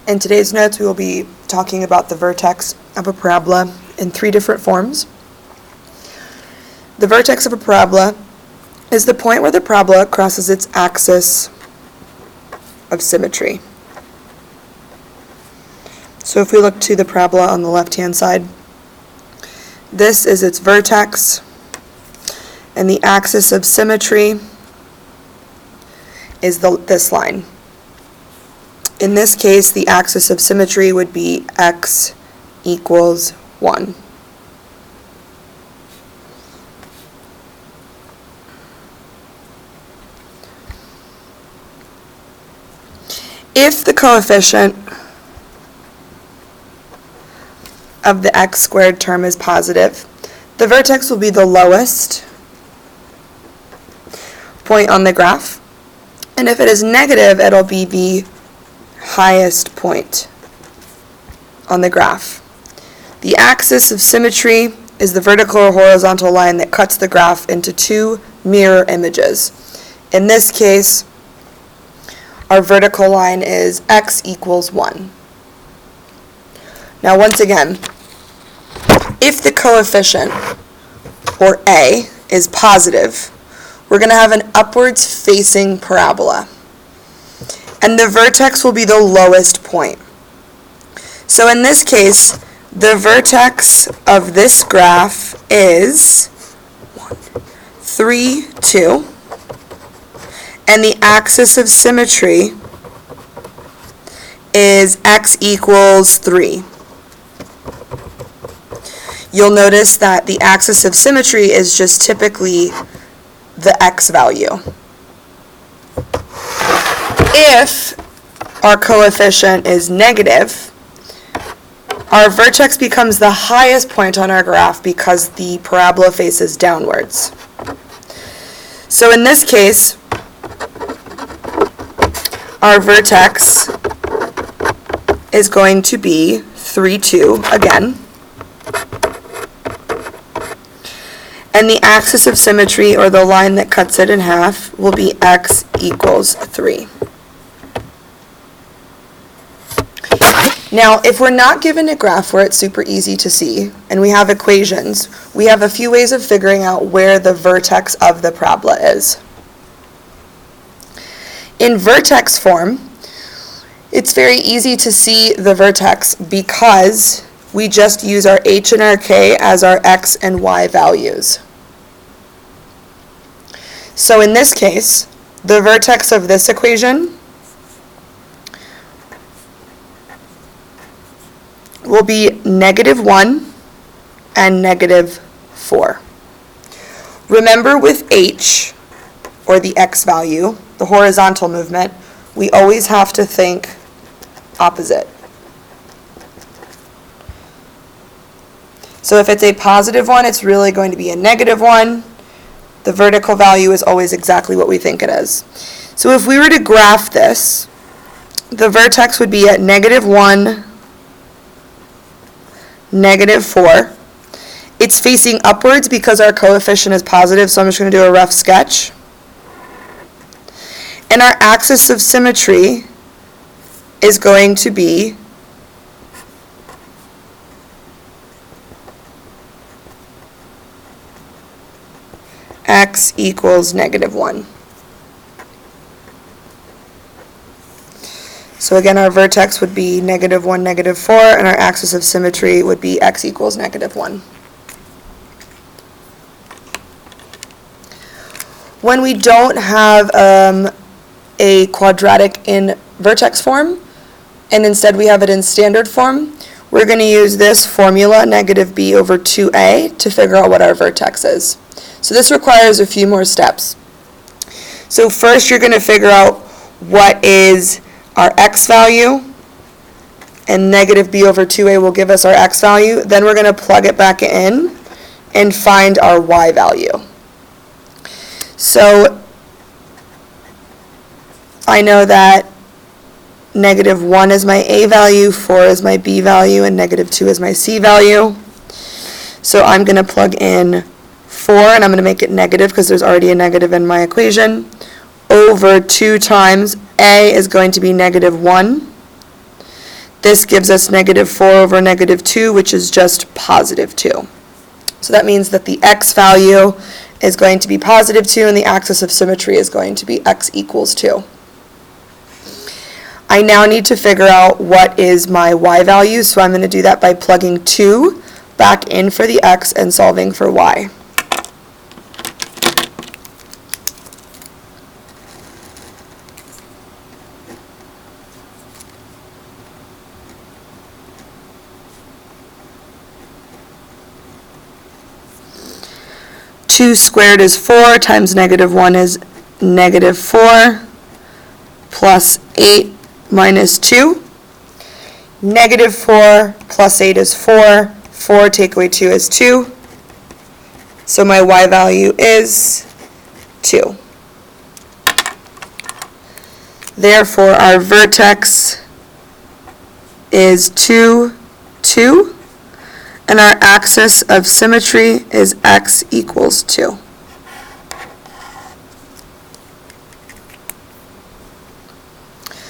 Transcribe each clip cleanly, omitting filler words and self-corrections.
In today's notes, we will be talking about the vertex of a parabola in three different forms. The vertex of a parabola is the point where the parabola crosses its axis of symmetry. So if we look to the parabola on the left-hand side, this is its vertex, and the axis of symmetry is this line. In this case, the axis of symmetry would be x equals 1. If the coefficient of the x squared term is positive, the vertex will be the lowest point on the graph, and if it is negative, it'll be the highest point on the graph. The axis of symmetry is the vertical or horizontal line that cuts the graph into two mirror images. In this case, our vertical line is x equals 1. Now once again, if the coefficient, or a, is positive, we're going to have an upwards facing parabola. And the vertex will be the lowest point. So in this case, the vertex of this graph is 3, 2. And the axis of symmetry is x equals 3. You'll notice that the axis of symmetry is just typically the x value. If our coefficient is negative, our vertex becomes the highest point on our graph because the parabola faces downwards. So in this case, our vertex is going to be 3, 2 again. And the axis of symmetry, or the line that cuts it in half, will be x equals 3. Now, if we're not given a graph where it's super easy to see, and we have equations, we have a few ways of figuring out where the vertex of the parabola is. In vertex form, it's very easy to see the vertex because we just use our h and our k as our x and y values. So in this case, the vertex of this equation will be -1 and -4. Remember, with h, or the x value, the horizontal movement, we always have to think opposite. So if it's a positive one, it's really going to be a -1. The vertical value is always exactly what we think it is. So if we were to graph this, the vertex would be at -1, -4. It's facing upwards because our coefficient is positive, so I'm just going to do a rough sketch. And our axis of symmetry is going to be x equals -1. So again, our vertex would be -1, -4, and our axis of symmetry would be x equals -1. When we don't have a quadratic in vertex form, and instead we have it in standard form, we're going to use this formula, (b/2a), to figure out what our vertex is. So this requires a few more steps. So first you're going to figure out what is our x value, and (b/2a) will give us our x value. Then we're going to plug it back in and find our y value. So I know that -1 is my a value, 4 is my b value, and -2 is my c value. So I'm going to plug in 4, and I'm going to make it negative because there's already a negative in my equation, over 2 times a is going to be -1, This gives us negative 4 over negative 2, which is just positive 2. So that means that the x value is going to be positive 2, and the axis of symmetry is going to be x equals 2. I now need to figure out what is my y value, so I'm going to do that by plugging 2 back in for the x and solving for y. Two squared is 4 times negative 1 is negative 4 plus 8 minus 2. Negative 4 plus 8 is 4. 4 take away 2 is 2. So my y value is 2. Therefore, our vertex is 2, 2. And our axis of symmetry is x equals 2.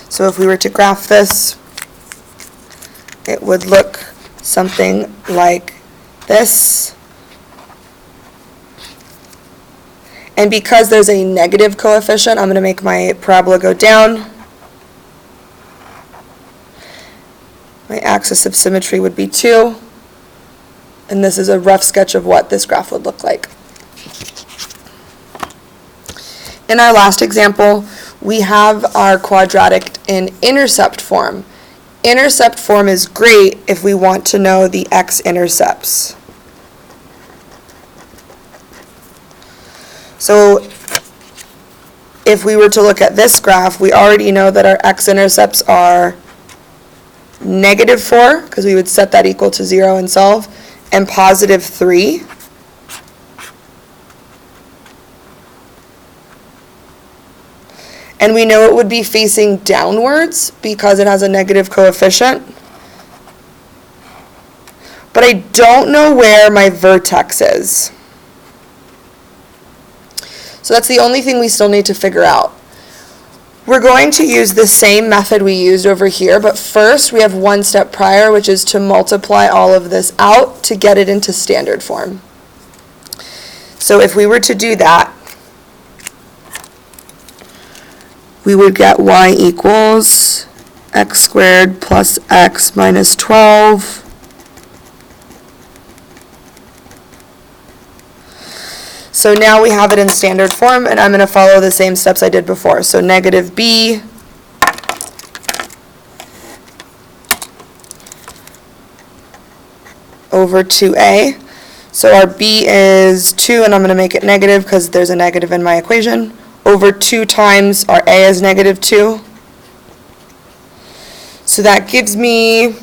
So if we were to graph this, it would look something like this. And because there's a negative coefficient, I'm going to make my parabola go down. My axis of symmetry would be 2. And this is a rough sketch of what this graph would look like. In our last example, we have our quadratic in intercept form. Intercept form is great if we want to know the x-intercepts. So if we were to look at this graph, we already know that our x-intercepts are negative 4, because we would set that equal to 0 and solve, and positive 3. And we know it would be facing downwards because it has a negative coefficient. But I don't know where my vertex is. So that's the only thing we still need to figure out. We're going to use the same method we used over here, but first we have one step prior, which is to multiply all of this out to get it into standard form. So if we were to do that, we would get y equals x squared plus x minus 12 So now we have it in standard form, and I'm going to follow the same steps I did before. So negative b over 2a. So our b is 2, and I'm going to make it negative because there's a negative in my equation, over 2 times our a is negative 2. So that gives me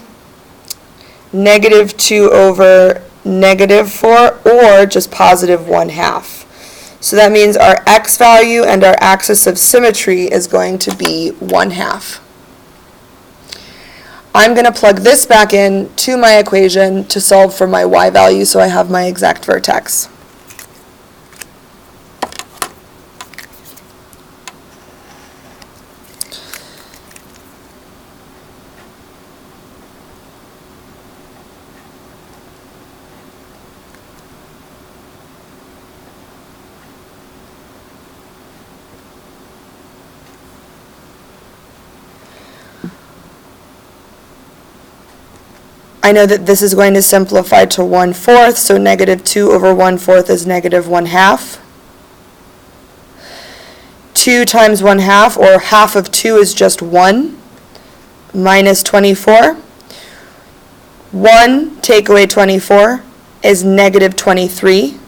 negative 2 over negative 4, or just positive 1/2. So that means our x value and our axis of symmetry is going to be 1/2. I'm going to plug this back in to my equation to solve for my y value so I have my exact vertex. I know that this is going to simplify to 1/4, so negative 2 over 1/4 is negative 1/2. 2 times 1/2, or half of 2 is just 1, minus 24. 1 take away 24 is negative 23.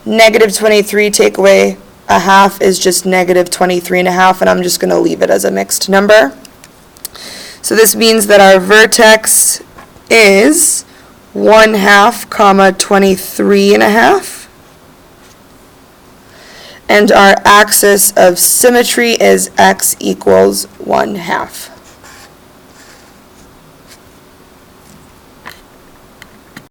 Negative 23 take away a half is just negative 23.5, and I'm just going to leave it as a mixed number. So this means that our vertex is 1/2, 23.5. And our axis of symmetry is x equals 1/2.